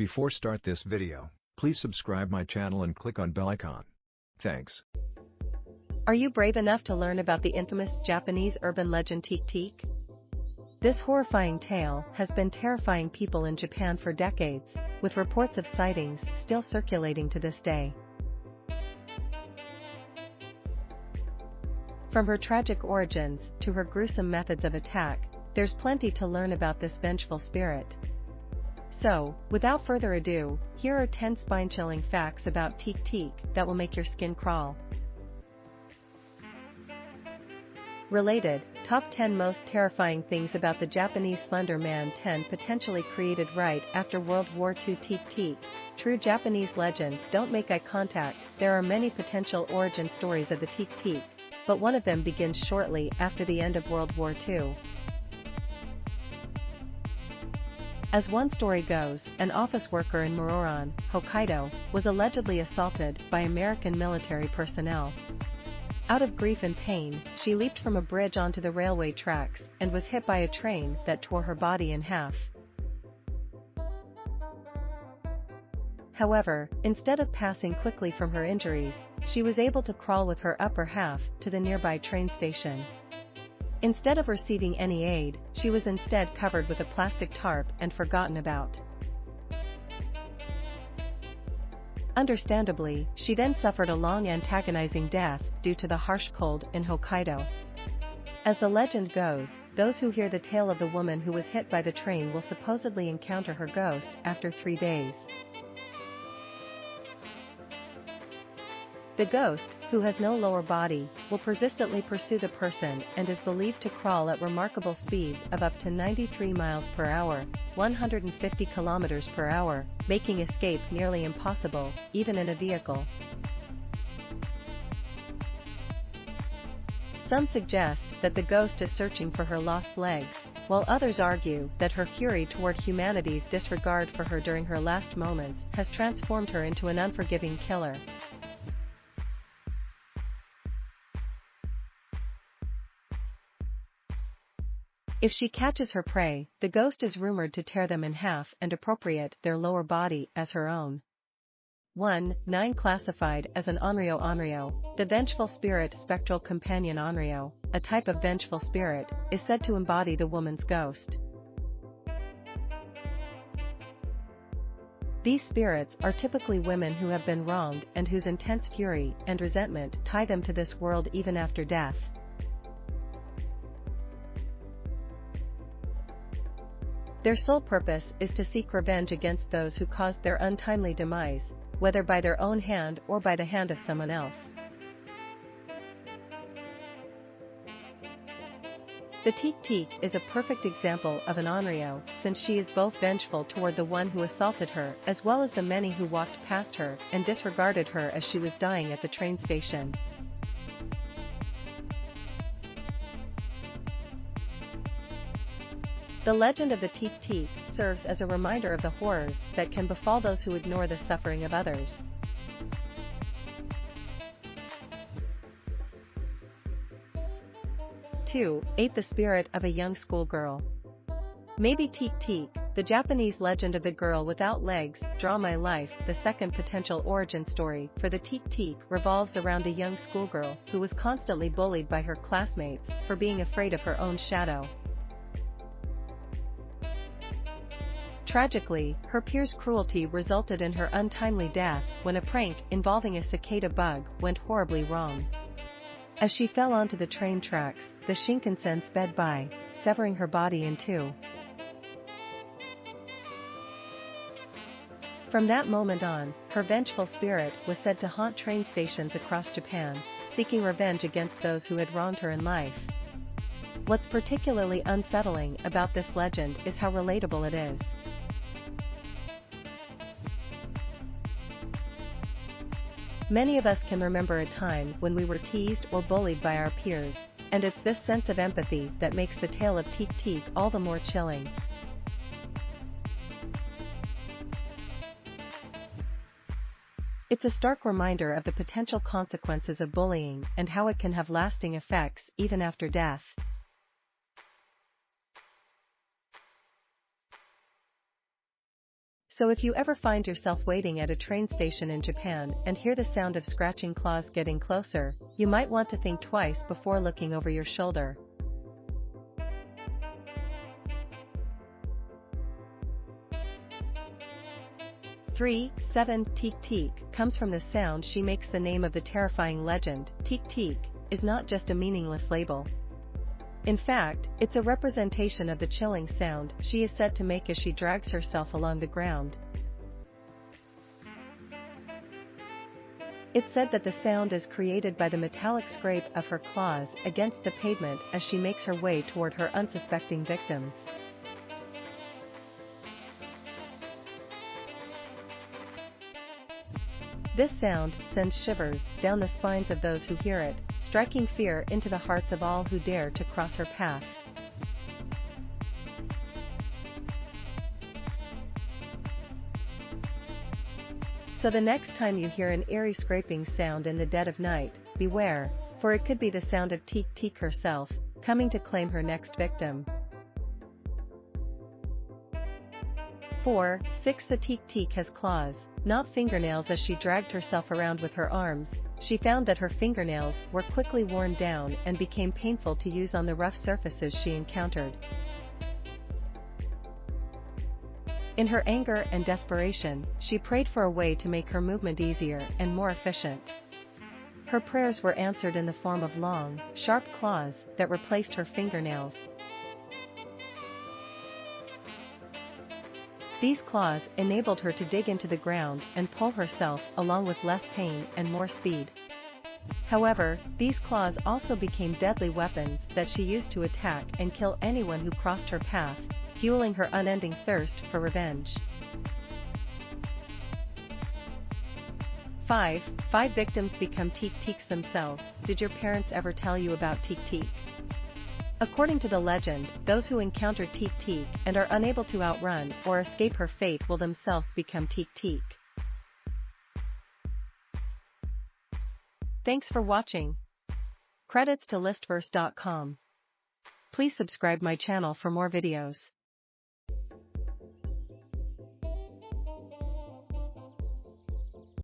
Before start this video, please subscribe my channel and click on bell icon. Thanks. Are you brave enough to learn about the infamous Japanese urban legend Teke Teke? This horrifying tale has been terrifying people in Japan for decades, with reports of sightings still circulating to this day. From her tragic origins to her gruesome methods of attack, there's plenty to learn about this vengeful spirit. So, without further ado, here are 10 spine-chilling facts about Teke Teke that will make your skin crawl. Related, Top 10 Most Terrifying Things About the Japanese Slender Man. 10 Potentially created right after World War II. Teke Teke, true Japanese legend. Don't make eye contact. There are many potential origin stories of the Teke Teke, but one of them begins shortly after the end of World War II. As one story goes, an office worker in Muroran, Hokkaidō, was allegedly assaulted by American military personnel. Out of grief and pain, she leaped from a bridge onto the railway tracks and was hit by a train that tore her body in half. However, instead of passing quickly from her injuries, she was able to crawl with her upper half to the nearby train station. Instead of receiving any aid, she was instead covered with a plastic tarp and forgotten about. Understandably, she then suffered a long antagonizing death due to the harsh cold in Hokkaidō. As the legend goes, those who hear the tale of the woman who was hit by the train will supposedly encounter her ghost after 3 days. The ghost, who has no lower body, will persistently pursue the person and is believed to crawl at remarkable speeds of up to 93 miles per hour, 150 kilometers per hour, making escape nearly impossible, even in a vehicle. Some suggest that the ghost is searching for her lost legs, while others argue that her fury toward humanity's disregard for her during her last moments has transformed her into an unforgiving killer. If she catches her prey, the ghost is rumored to tear them in half and appropriate their lower body as her own. 9 Classified as an onryo. The vengeful spirit spectral companion onryo, a type of vengeful spirit, is said to embody the woman's ghost. These spirits are typically women who have been wronged and whose intense fury and resentment tie them to this world even after death. Their sole purpose is to seek revenge against those who caused their untimely demise, whether by their own hand or by the hand of someone else. The Teke Teke is a perfect example of an onryo, since she is both vengeful toward the one who assaulted her as well as the many who walked past her and disregarded her as she was dying at the train station. The legend of the Teke Teke serves as a reminder of the horrors that can befall those who ignore the suffering of others. Eight The spirit of a young schoolgirl. Maybe Teke Teke, the Japanese legend of the girl without legs, draw my life. The second potential origin story for the Teke Teke revolves around a young schoolgirl who was constantly bullied by her classmates for being afraid of her own shadow. Tragically, her peers' cruelty resulted in her untimely death when a prank involving a cicada bug went horribly wrong. As she fell onto the train tracks, the Shinkansen sped by, severing her body in two. From that moment on, her vengeful spirit was said to haunt train stations across Japan, seeking revenge against those who had wronged her in life. What's particularly unsettling about this legend is how relatable it is. Many of us can remember a time when we were teased or bullied by our peers, and it's this sense of empathy that makes the tale of Teke Teke all the more chilling. It's a stark reminder of the potential consequences of bullying and how it can have lasting effects even after death. So if you ever find yourself waiting at a train station in Japan and hear the sound of scratching claws getting closer, you might want to think twice before looking over your shoulder. 7 Teke Teke comes from the sound she makes. The name of the terrifying legend, Teke Teke, is not just a meaningless label. In fact, it's a representation of the chilling sound she is said to make as she drags herself along the ground. It's said that the sound is created by the metallic scrape of her claws against the pavement as she makes her way toward her unsuspecting victims. This sound sends shivers down the spines of those who hear it, striking fear into the hearts of all who dare to cross her path. So the next time you hear an eerie scraping sound in the dead of night, beware, for it could be the sound of Teke Teke herself, coming to claim her next victim. 6 The Teke Teke has claws, not fingernails. As she dragged herself around with her arms, she found that her fingernails were quickly worn down and became painful to use on the rough surfaces she encountered. In her anger and desperation, she prayed for a way to make her movement easier and more efficient. Her prayers were answered in the form of long, sharp claws that replaced her fingernails. These claws enabled her to dig into the ground and pull herself along with less pain and more speed. However, these claws also became deadly weapons that she used to attack and kill anyone who crossed her path, fueling her unending thirst for revenge. 5 victims become Teke Tekes themselves. Did your parents ever tell you about Teke Teke? According to the legend, those who encounter Teke Teke and are unable to outrun or escape her fate will themselves become Teke Teke. Thanks for watching. Credits to listverse.com. Please subscribe my channel for more videos.